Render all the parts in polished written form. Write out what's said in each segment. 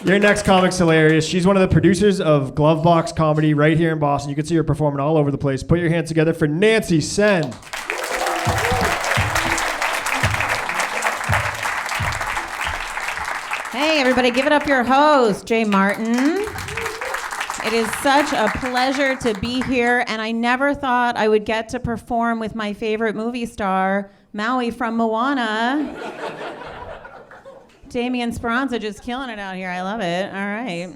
Your next comic's hilarious. She's one of the producers of Glovebox Comedy right here in Boston. You can see her performing all over the place. Put your hands together for Nancy Sen. Hey, everybody, give it up your host, Jay Martin. It is such a pleasure to be here, and I never thought I would get to perform with my favorite movie star, Maui from Moana. Damian Speranza just killing it out here. I love it. All right.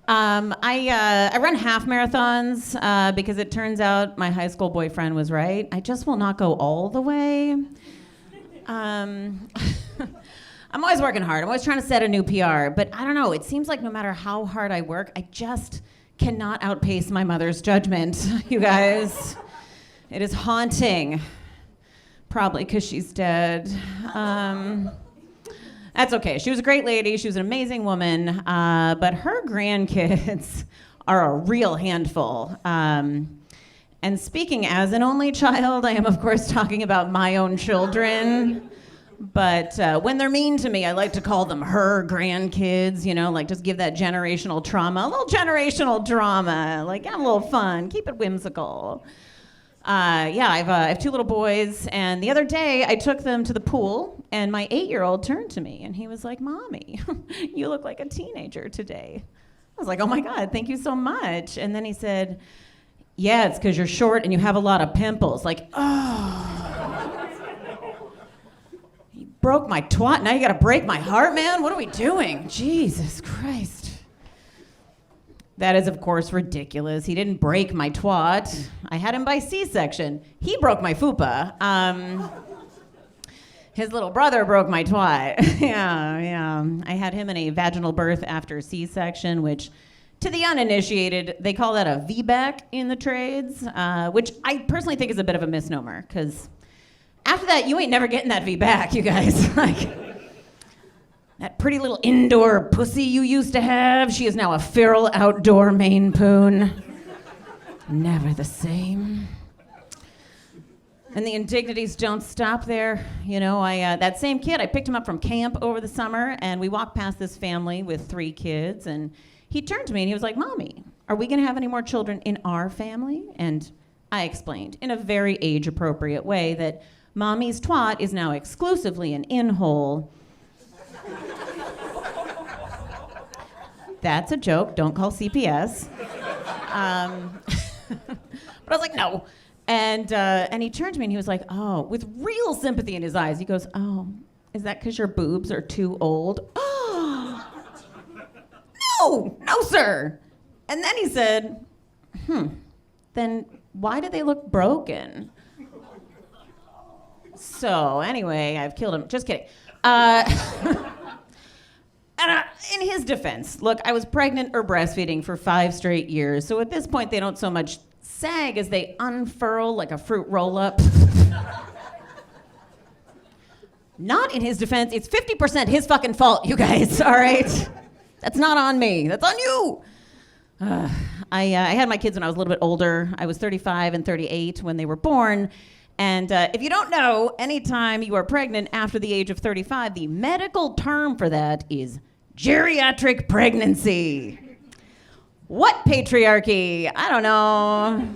I run half marathons because it turns out my high school boyfriend was right. I just will not go all the way. I'm always working hard. I'm always trying to set a new PR, but I don't know. It seems like no matter how hard I work, I just cannot outpace my mother's judgment, you guys. It is haunting. Probably because she's dead. That's okay. She was a great lady. She was an amazing woman, but her grandkids are a real handful. And speaking as an only child, I am, of course, talking about my own children. But when they're mean to me, I like to call them her grandkids, like just give that generational trauma, a little generational drama, like have a little fun, keep it whimsical. I have 2 little boys, and the other day I took them to the pool, and my 8-year-old turned to me, and he was like, "Mommy, you look like a teenager today." I was like, "Oh my God, thank you so much." And then he said, "Yeah, it's because you're short and you have a lot of pimples." Like, oh. You broke my twat, now you gotta break my heart, man? What are we doing? Jesus Christ. That is, of course, ridiculous. He didn't break my twat. I had him by C-section. He broke my fupa. His little brother broke my twat. yeah. I had him in a vaginal birth after C-section, which, to the uninitiated, they call that a VBAC in the trades, which I personally think is a bit of a misnomer, because after that, you ain't never getting that VBAC, you guys. Like, that pretty little indoor pussy you used to have, she is now a feral outdoor Maine Poon. Never the same. And the indignities don't stop there. That same kid, I picked him up from camp over the summer, and we walked past this family with 3 kids, and he turned to me and he was like, "Mommy, are we gonna have any more children in our family?" And I explained in a very age-appropriate way that Mommy's twat is now exclusively an in-hole. That's a joke. Don't call CPS. But I was like, no. And he turned to me and he was like, "Oh," with real sympathy in his eyes. He goes, "Oh, is that because your boobs are too old?" No, sir. And then he said, "Then why do they look broken?" So anyway, I've killed him. Just kidding. And in his defense, look, I was pregnant or breastfeeding for 5 straight years, so at this point they don't so much sag as they unfurl like a fruit roll-up. Not in his defense, it's 50% his fucking fault, you guys, all right? That's not on me, that's on you. I had my kids when I was a little bit older. I was 35 and 38 when they were born. And if you don't know, anytime you are pregnant after the age of 35, the medical term for that is geriatric pregnancy. What patriarchy? I don't know.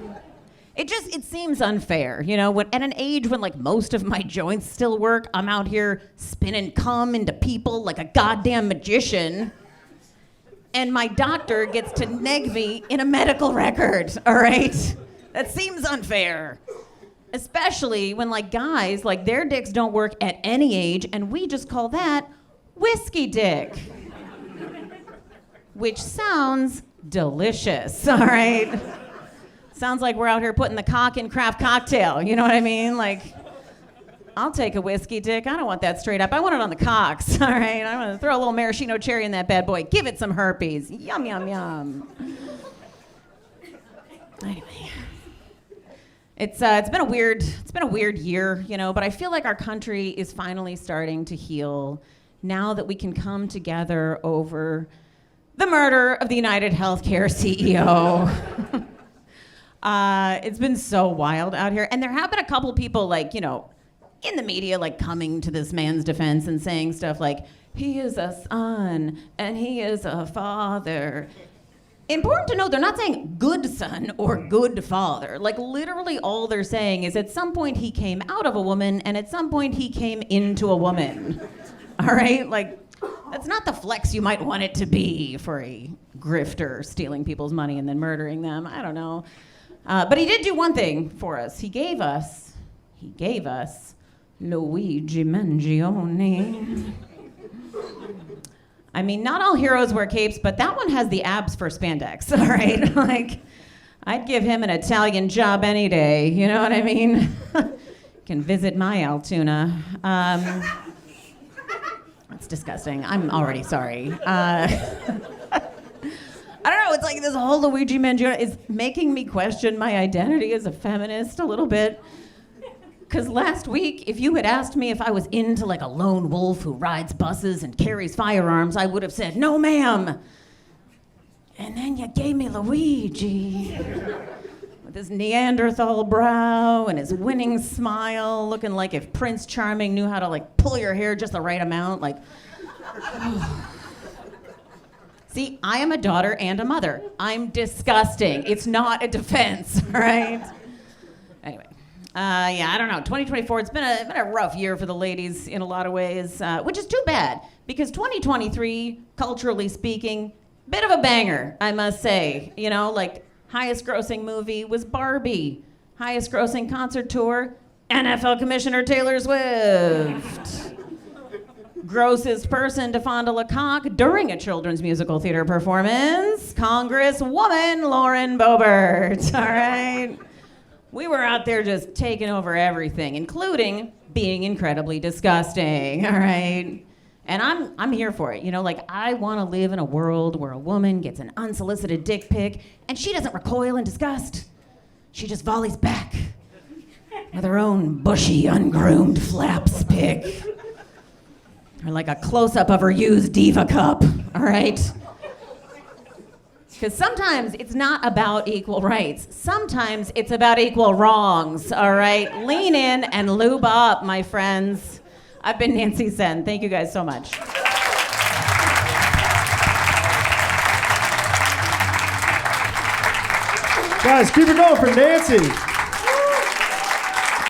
It seems unfair, at an age when like most of my joints still work, I'm out here spinning cum into people like a goddamn magician. And my doctor gets to neg me in a medical record, all right? That seems unfair. Especially when like guys, like their dicks don't work at any age, and we just call that whiskey dick. Which sounds delicious, all right? Sounds like we're out here putting the cock in craft cocktail, you know what I mean? Like, I'll take a whiskey dick. I don't want that straight up. I want it on the cocks, all right? I'm gonna throw a little maraschino cherry in that bad boy. Give it some herpes. Yum, yum, yum. Anyway. It's been a weird year, but I feel like our country is finally starting to heal now that we can come together over the murder of the United Healthcare CEO. It's been so wild out here, and there have been a couple people in the media, like coming to this man's defense and saying stuff like, He is a son and he is a father. Important to note, they're not saying good son or good father. Like, literally all they're saying is at some point he came out of a woman and at some point he came into a woman. All right? Like, that's not the flex you might want it to be for a grifter stealing people's money and then murdering them. I don't know. But he did do one thing for us. He gave us Luigi Mangione. I mean, not all heroes wear capes, but that one has the abs for spandex, all right? Like, I'd give him an Italian job any day, you know what I mean? Can visit my Altoona. That's disgusting. I'm already sorry. I don't know, it's like this whole Luigi Mangione is making me question my identity as a feminist a little bit. Because last week, if you had asked me if I was into like a lone wolf who rides buses and carries firearms, I would have said, no, ma'am. And then you gave me Luigi with his Neanderthal brow and his winning smile, looking like if Prince Charming knew how to like pull your hair just the right amount. Like, see, I am a daughter and a mother. I'm disgusting. It's not a defense, all right? Anyway. I don't know. 2024, it's been a rough year for the ladies in a lot of ways, which is too bad because 2023, culturally speaking, bit of a banger, I must say. You know, like highest grossing movie was Barbie. Highest grossing concert tour, NFL Commissioner Taylor Swift. Grossest person to fondle a cock during a children's musical theater performance, Congresswoman Lauren Boebert. All right. We were out there just taking over everything, including being incredibly disgusting, all right? And I'm here for it. You know, like, I want to live in a world where a woman gets an unsolicited dick pic and she doesn't recoil in disgust. She just volleys back with her own bushy, ungroomed flaps pic. Or like a close-up of her used Diva cup, all right? Because sometimes it's not about equal rights. Sometimes it's about equal wrongs, all right? Lean in and lube up, my friends. I've been Nancy Sen. Thank you guys so much. Guys, keep it going for Nancy.